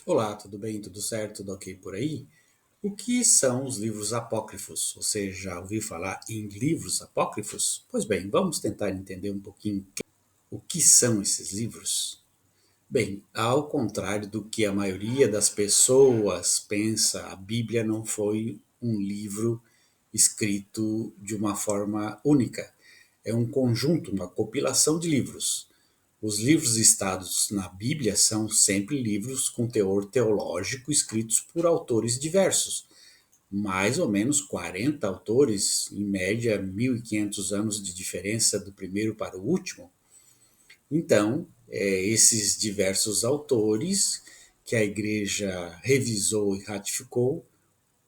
Olá, tudo bem? Tudo certo? Tudo ok por aí? O que são os livros apócrifos? Você já ouviu falar em livros apócrifos? Pois bem, vamos tentar entender um pouquinho o que são esses livros. Bem, ao contrário do que a maioria das pessoas pensa, a Bíblia não foi um livro escrito de uma forma única. É um conjunto, uma compilação de livros. Os livros listados na Bíblia são sempre livros com teor teológico escritos por autores diversos, mais ou menos 40 autores, em média 1500 anos de diferença do primeiro para o último. Então, esses diversos autores que a igreja revisou e ratificou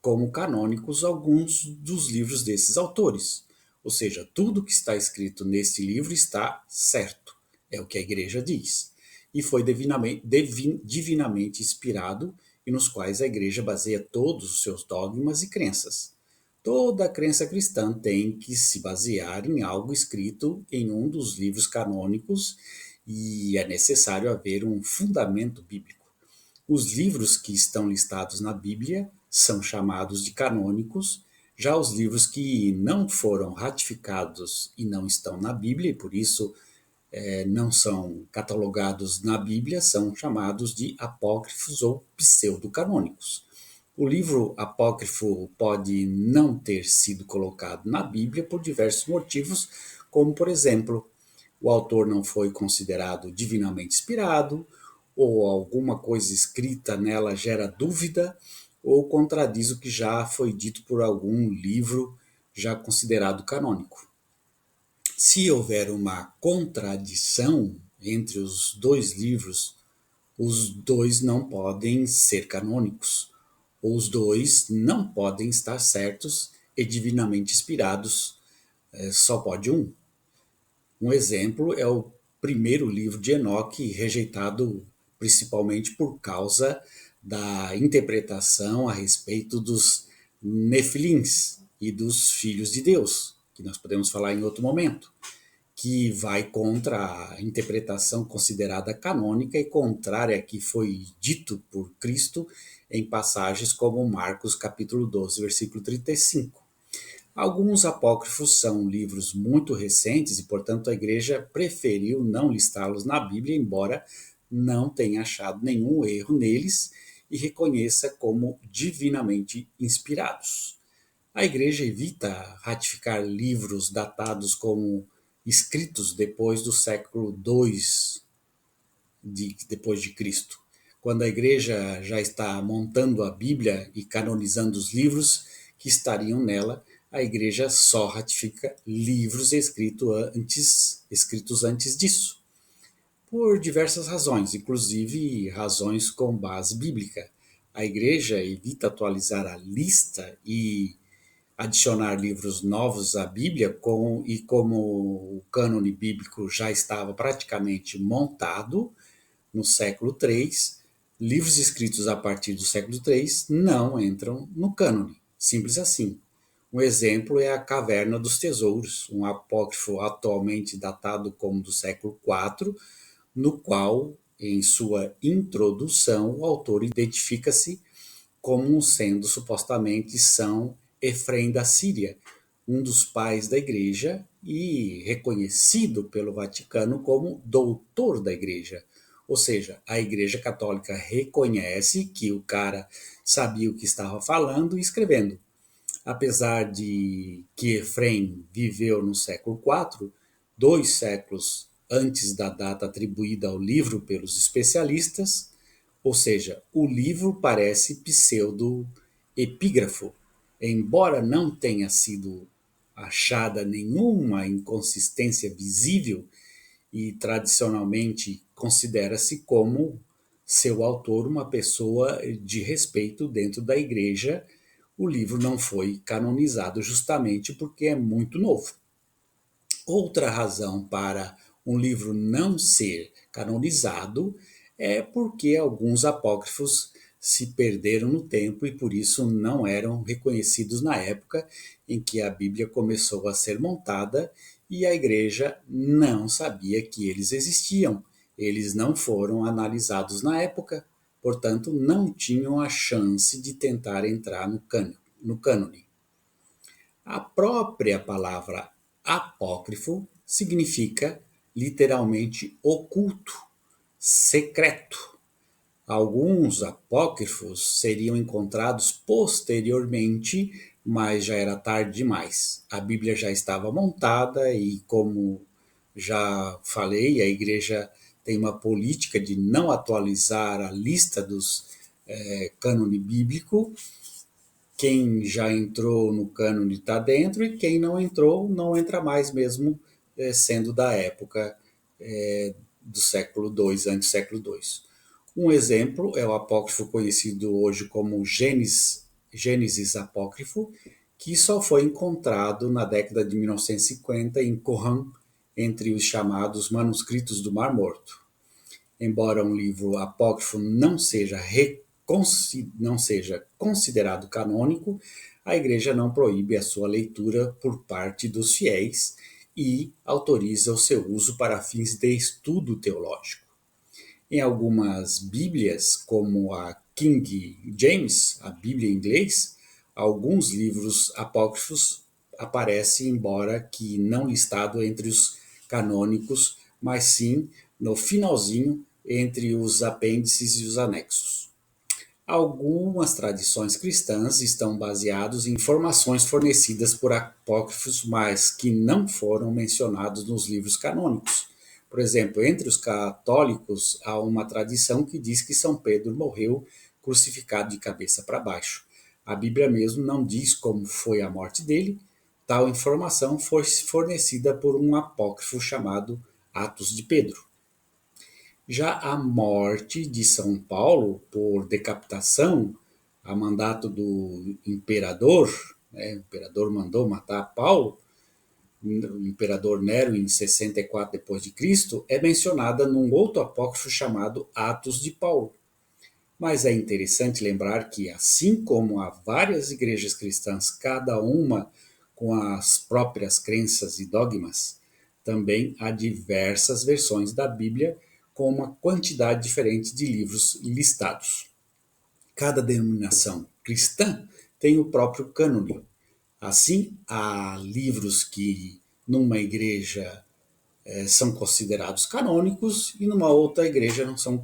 como canônicos alguns dos livros desses autores. Ou seja, tudo que está escrito neste livro está certo, é o que a igreja diz. E foi divinamente inspirado e nos quais a igreja baseia todos os seus dogmas e crenças. Toda crença cristã tem que se basear em algo escrito em um dos livros canônicos e é necessário haver um fundamento bíblico. Os livros que estão listados na Bíblia são chamados de canônicos, já os livros que não foram ratificados e não estão na Bíblia, e por isso não são catalogados na Bíblia, são chamados de apócrifos ou pseudocanônicos. O livro apócrifo pode não ter sido colocado na Bíblia por diversos motivos, como, por exemplo, o autor não foi considerado divinamente inspirado, ou alguma coisa escrita nela gera dúvida, ou contradiz o que já foi dito por algum livro já considerado canônico. Se houver uma contradição entre os dois livros, os dois não podem ser canônicos. Os dois não podem estar certos e divinamente inspirados, só pode um. Um exemplo é o primeiro livro de Enoque, rejeitado principalmente por causa da interpretação a respeito dos nefilins e dos filhos de Deus, que nós podemos falar em outro momento, que vai contra a interpretação considerada canônica e contrária a que foi dito por Cristo em passagens como Marcos capítulo 12, versículo 35. Alguns apócrifos são livros muito recentes e, portanto, a igreja preferiu não listá-los na Bíblia, embora não tenha achado nenhum erro neles e reconheça como divinamente inspirados. A igreja evita ratificar livros datados como escritos depois do século II depois de Cristo. Quando a igreja já está montando a Bíblia e canonizando os livros que estariam nela, a igreja só ratifica livros escritos antes disso, por diversas razões, inclusive razões com base bíblica. A igreja evita atualizar a lista e adicionar livros novos à Bíblia, e como o cânone bíblico já estava praticamente montado no século III, livros escritos a partir do século III não entram no cânone. Simples assim. Um exemplo é a Caverna dos Tesouros, um apócrifo atualmente datado como do século IV, no qual, em sua introdução, o autor identifica-se como sendo supostamente São Efrem da Síria, um dos pais da igreja e reconhecido pelo Vaticano como doutor da igreja. Ou seja, a igreja católica reconhece que o cara sabia o que estava falando e escrevendo. Apesar de que Efrem viveu no século IV, 2 séculos antes da data atribuída ao livro pelos especialistas, ou seja, o livro parece pseudo-epígrafo, embora não tenha sido achada nenhuma inconsistência visível e tradicionalmente considera-se como seu autor uma pessoa de respeito dentro da igreja. O livro não foi canonizado justamente porque é muito novo. Outra razão para um livro não ser canonizado é porque alguns apócrifos se perderam no tempo e por isso não eram reconhecidos na época em que a Bíblia começou a ser montada e a igreja não sabia que eles existiam. Eles não foram analisados na época, portanto, não tinham a chance de tentar entrar no cânone. A própria palavra apócrifo significa literalmente oculto, secreto. Alguns apócrifos seriam encontrados posteriormente, mas já era tarde demais. A Bíblia já estava montada e, como já falei, a igreja tem uma política de não atualizar a lista dos cânone bíblico. Quem já entrou no cânone está dentro e quem não entrou não entra mais mesmo, sendo da época do século II, antes do século II. Um exemplo é o apócrifo conhecido hoje como Gênesis Apócrifo, que só foi encontrado na década de 1950 em Qumran, entre os chamados manuscritos do Mar Morto. Embora um livro apócrifo não seja considerado canônico, a Igreja não proíbe a sua leitura por parte dos fiéis e autoriza o seu uso para fins de estudo teológico. Em algumas Bíblias, como a King James, a Bíblia em inglês, alguns livros apócrifos aparecem, embora que não listado entre os canônicos, mas sim no finalzinho entre os apêndices e os anexos. Algumas tradições cristãs estão baseadas em informações fornecidas por apócrifos, mas que não foram mencionados nos livros canônicos. Por exemplo, entre os católicos há uma tradição que diz que São Pedro morreu crucificado de cabeça para baixo. A Bíblia mesmo não diz como foi a morte dele. Tal informação foi fornecida por um apócrifo chamado Atos de Pedro. Já a morte de São Paulo por decapitação, a mandato do imperador, o imperador mandou matar Paulo, o imperador Nero em 64 d.C., é mencionada num outro apócrifo chamado Atos de Paulo. Mas é interessante lembrar que, assim como há várias igrejas cristãs, cada uma com as próprias crenças e dogmas, também há diversas versões da Bíblia com uma quantidade diferente de livros listados. Cada denominação cristã tem o próprio cânone. Assim, há livros que numa igreja são considerados canônicos e numa outra igreja não são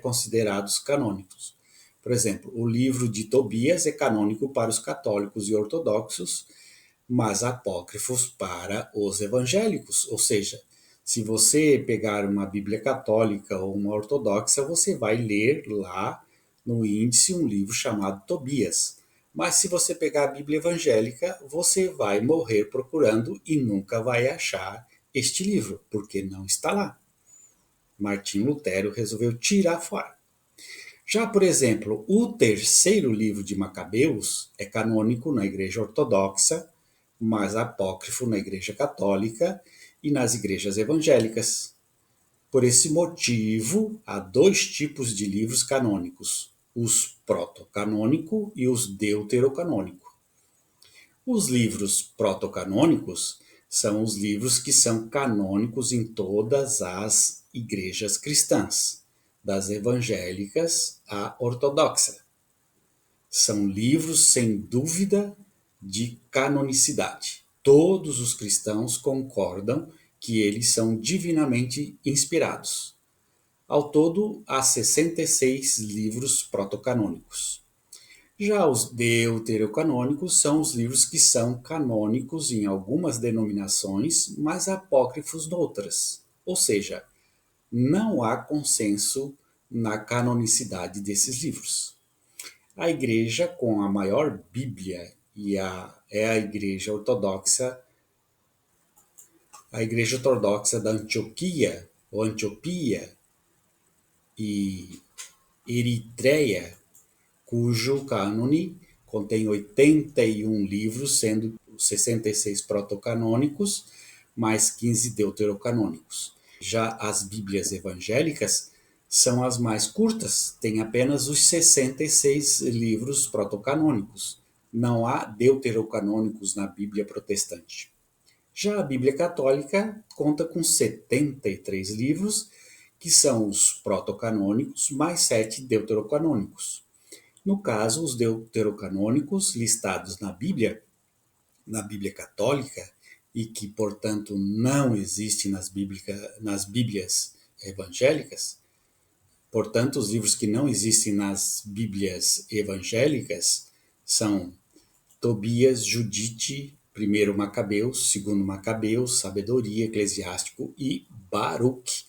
considerados canônicos. Por exemplo, o livro de Tobias é canônico para os católicos e ortodoxos, mas apócrifos para os evangélicos. Ou seja, se você pegar uma Bíblia católica ou uma ortodoxa, você vai ler lá no índice um livro chamado Tobias. Mas se você pegar a Bíblia evangélica, você vai morrer procurando e nunca vai achar este livro, porque não está lá. Martinho Lutero resolveu tirar fora. Já, por exemplo, o terceiro livro de Macabeus é canônico na Igreja Ortodoxa, mas apócrifo na Igreja Católica e nas igrejas evangélicas. Por esse motivo, há dois tipos de livros canônicos, os protocanônico e os deuterocanônico. Os livros protocanônicos são os livros que são canônicos em todas as igrejas cristãs, das evangélicas à ortodoxa. São livros sem dúvida de canonicidade. Todos os cristãos concordam que eles são divinamente inspirados. Ao todo, há 66 livros protocanônicos. Já os deuterocanônicos são os livros que são canônicos em algumas denominações, mas apócrifos noutras. Ou seja, não há consenso na canonicidade desses livros. A igreja com a maior Bíblia é a igreja ortodoxa da Antioquia, ou Antioquia e Eritreia, cujo cânone contém 81 livros, sendo 66 protocanônicos, mais 15 deuterocanônicos. Já as Bíblias evangélicas são as mais curtas, têm apenas os 66 livros protocanônicos. Não há deuterocanônicos na Bíblia protestante. Já a Bíblia católica conta com 73 livros, que são os protocanônicos mais 7 deuterocanônicos. No caso, os deuterocanônicos listados na Bíblia católica, e que, portanto, não existem nas Bíblias evangélicas, portanto, os livros que não existem nas Bíblias evangélicas são Tobias, Judite, 1 Macabeus, 2 Macabeus, Sabedoria, Eclesiástico e Baruque.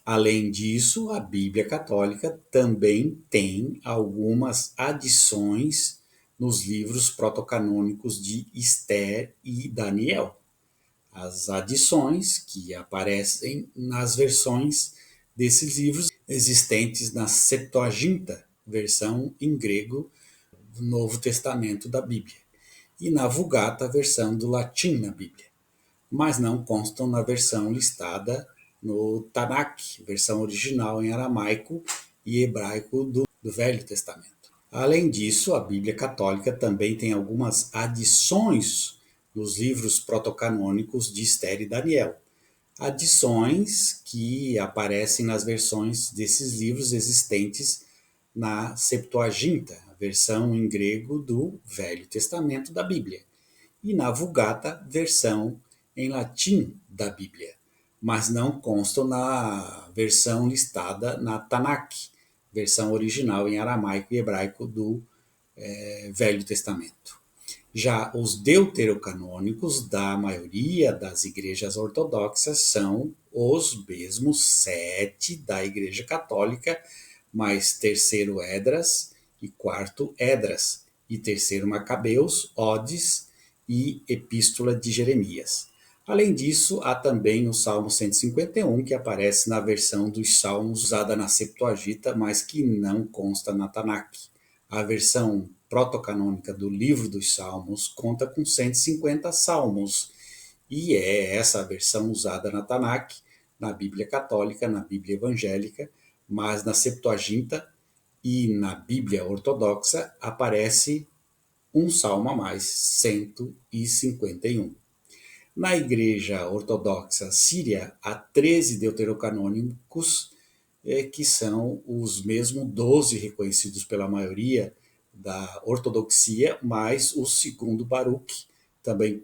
Além disso, a Bíblia Católica também tem algumas adições nos livros protocanônicos de Esther e Daniel. As adições que aparecem nas versões desses livros existentes na Septuaginta, versão em grego do Novo Testamento da Bíblia, e na Vulgata, versão do latim na Bíblia, mas não constam na versão listada no Tanakh, versão original em aramaico e hebraico do Velho Testamento. Além disso, a Bíblia Católica também tem algumas adições nos livros protocanônicos de Esther e Daniel. Adições que aparecem nas versões desses livros existentes na Septuaginta, a versão em grego do Velho Testamento da Bíblia, e na Vulgata, versão em latim da Bíblia, mas não constam na versão listada na Tanakh, versão original em aramaico e hebraico do Velho Testamento. Já os deuterocanônicos da maioria das igrejas ortodoxas são os mesmos 7 da Igreja Católica, mais terceiro Esdras e quarto Esdras, e terceiro Macabeus, Odes e Epístola de Jeremias. Além disso, há também o Salmo 151, que aparece na versão dos Salmos usada na Septuaginta, mas que não consta na Tanakh. A versão protocanônica do Livro dos Salmos conta com 150 salmos, e é essa a versão usada na Tanakh, na Bíblia Católica, na Bíblia Evangélica, mas na Septuaginta e na Bíblia Ortodoxa aparece um salmo a mais, 151. Na Igreja Ortodoxa Síria, há 13 deuterocanônicos, que são os mesmos 12 reconhecidos pela maioria da ortodoxia, mais o segundo Baruque, também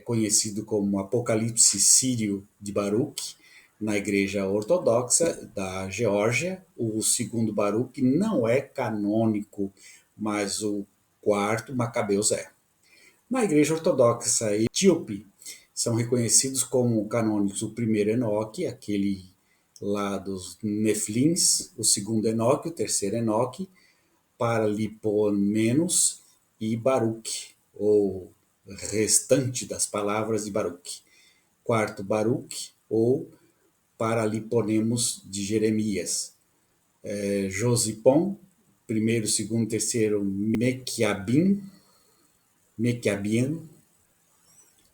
conhecido como Apocalipse Sírio de Baruque, na Igreja Ortodoxa da Geórgia. O segundo Baruque não é canônico, mas o quarto Macabeus é. Na Igreja Ortodoxa Etíope, são reconhecidos como canônicos o primeiro Enoque, aquele lá dos Nefilins, o segundo Enoque, o terceiro Enoque, Paralipomenos e Baruque, ou restante das palavras de Baruque. Quarto Baruque, ou Paraliponemos de Jeremias. Josipon, primeiro, segundo, terceiro Mequiabim,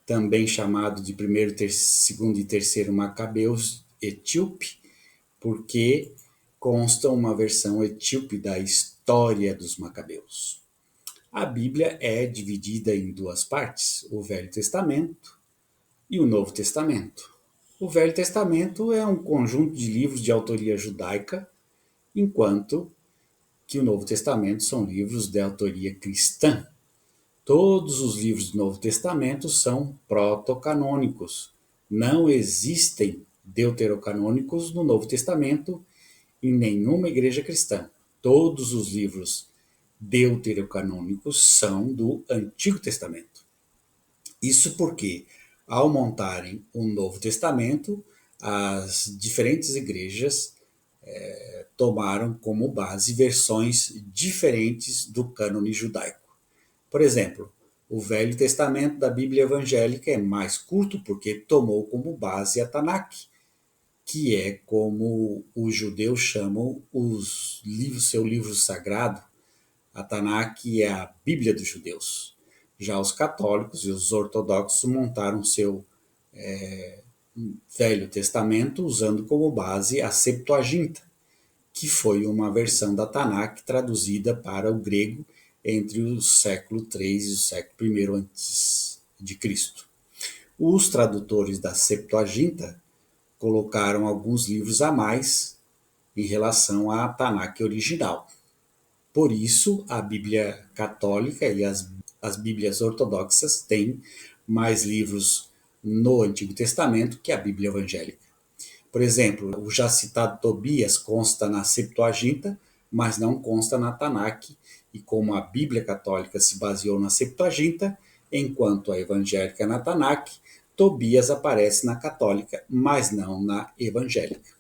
também chamado de primeiro, segundo e terceiro Macabeus etíope, porque consta uma versão etíope da história dos Macabeus. A Bíblia é dividida em duas partes, o Velho Testamento e o Novo Testamento. O Velho Testamento é um conjunto de livros de autoria judaica, enquanto que o Novo Testamento são livros de autoria cristã. Todos os livros do Novo Testamento são protocanônicos. Não existem deuterocanônicos no Novo Testamento em nenhuma igreja cristã. Todos os livros deuterocanônicos são do Antigo Testamento. Isso porque, ao montarem o Novo Testamento, as diferentes igrejas tomaram como base versões diferentes do cânone judaico. Por exemplo, o Velho Testamento da Bíblia Evangélica é mais curto porque tomou como base a Tanakh, que é como os judeus chamam seu livro sagrado. A Tanakh é a Bíblia dos judeus. Já os católicos e os ortodoxos montaram seu Velho Testamento usando como base a Septuaginta, que foi uma versão da Tanakh traduzida para o grego entre o século III e o século I a.C. Os tradutores da Septuaginta colocaram alguns livros a mais em relação à Tanakh original. Por isso, a Bíblia católica e as Bíblias ortodoxas têm mais livros no Antigo Testamento que a Bíblia evangélica. Por exemplo, o já citado Tobias consta na Septuaginta, mas não consta na Tanakh, e como a Bíblia católica se baseou na Septuaginta, enquanto a evangélica na Tanakh, Tobias aparece na católica, mas não na evangélica.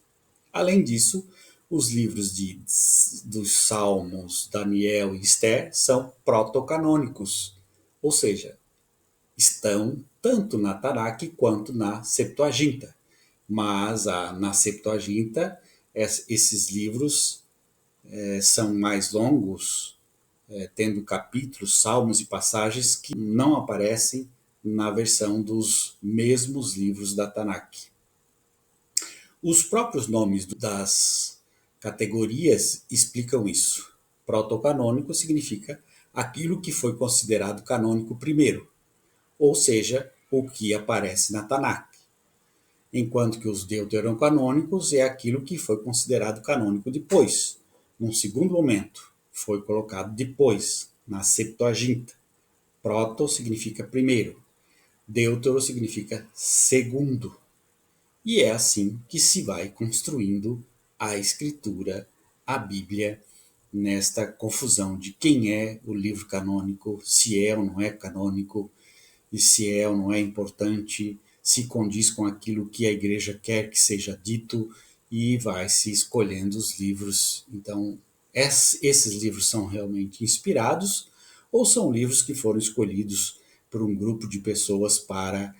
Além disso, os livros dos Salmos, Daniel e Esther são protocanônicos, ou seja, estão tanto na Tanakh quanto na Septuaginta. Mas na Septuaginta, esses livros são mais longos, tendo capítulos, salmos e passagens que não aparecem na versão dos mesmos livros da Tanakh. Os próprios nomes das categorias explicam isso. Protocanônico significa aquilo que foi considerado canônico primeiro, ou seja, o que aparece na Tanakh, enquanto que os deuterocanônicos é aquilo que foi considerado canônico depois, num segundo momento, foi colocado depois, na Septuaginta. Proto significa primeiro, deutero significa segundo. E é assim que se vai construindo a Escritura, a Bíblia, nesta confusão de quem é o livro canônico, se é ou não é canônico, e se é ou não é importante, se condiz com aquilo que a igreja quer que seja dito, e vai se escolhendo os livros. Então, esses livros são realmente inspirados ou são livros que foram escolhidos por um grupo de pessoas para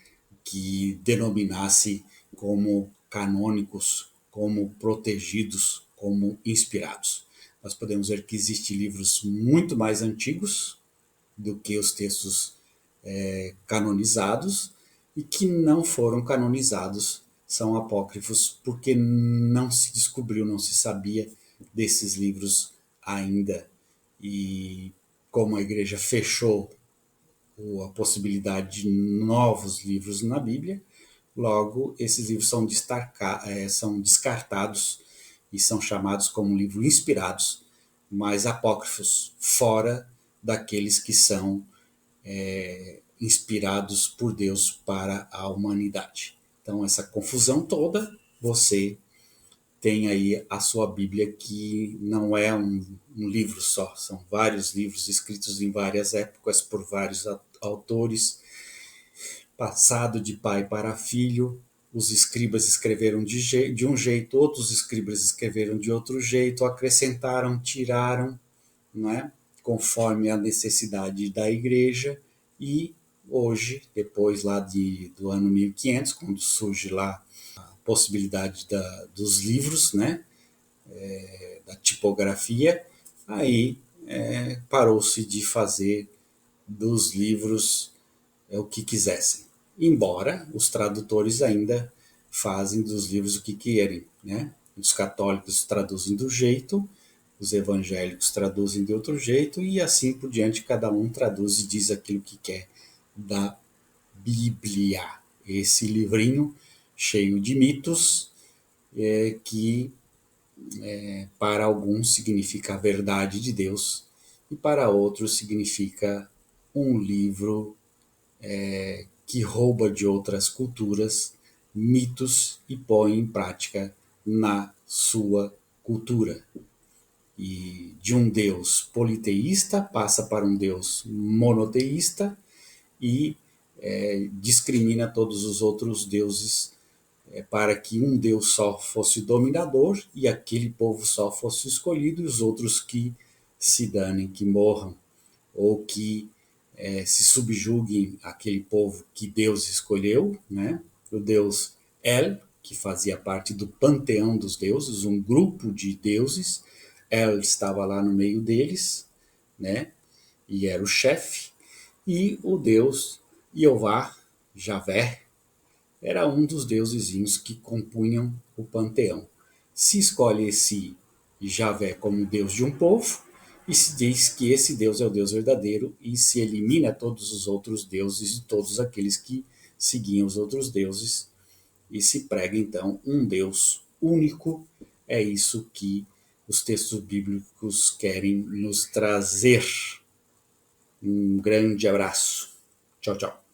que denominasse como canônicos, como protegidos, como inspirados. Nós podemos ver que existem livros muito mais antigos do que os textos canonizados e que não foram canonizados, são apócrifos, porque não se descobriu, não se sabia desses livros ainda. E como a igreja fechou a possibilidade de novos livros na Bíblia, logo esses livros são descartados e são chamados como livros inspirados, mas apócrifos, fora daqueles que são inspirados por Deus para a humanidade. Então, essa confusão toda, você tem aí a sua Bíblia, que não é um livro só, são vários livros escritos em várias épocas por vários autores, passado de pai para filho. Os escribas escreveram de um jeito, outros escribas escreveram de outro jeito, acrescentaram, tiraram, não é? Conforme a necessidade da igreja. E hoje, depois lá do ano 1500, quando surge lá a possibilidade dos livros, né? Da tipografia, aí parou-se de fazer dos livros o que quisessem. Embora os tradutores ainda fazem dos livros o que querem, né? Os católicos traduzem do jeito, os evangélicos traduzem de outro jeito, e assim por diante, cada um traduz e diz aquilo que quer da Bíblia. Esse livrinho cheio de mitos que para alguns significa a verdade de Deus e para outros significa um livro que rouba de outras culturas mitos e põe em prática na sua cultura. E de um Deus politeísta passa para um Deus monoteísta e discrimina todos os outros deuses para que um Deus só fosse dominador e aquele povo só fosse escolhido, e os outros que se danem, que morram, ou que se subjuguem àquele povo que Deus escolheu, né? O Deus El, que fazia parte do panteão dos deuses, um grupo de deuses. El estava lá no meio deles, né? E era o chefe. E o Deus Jeová, Javé, era um dos deusezinhos que compunham o panteão. Se escolhe esse Javé como Deus de um povo, e se diz que esse Deus é o Deus verdadeiro, e se elimina todos os outros deuses e todos aqueles que seguiam os outros deuses, e se prega então um Deus único. É isso que os textos bíblicos querem nos trazer. Um grande abraço. Tchau, tchau.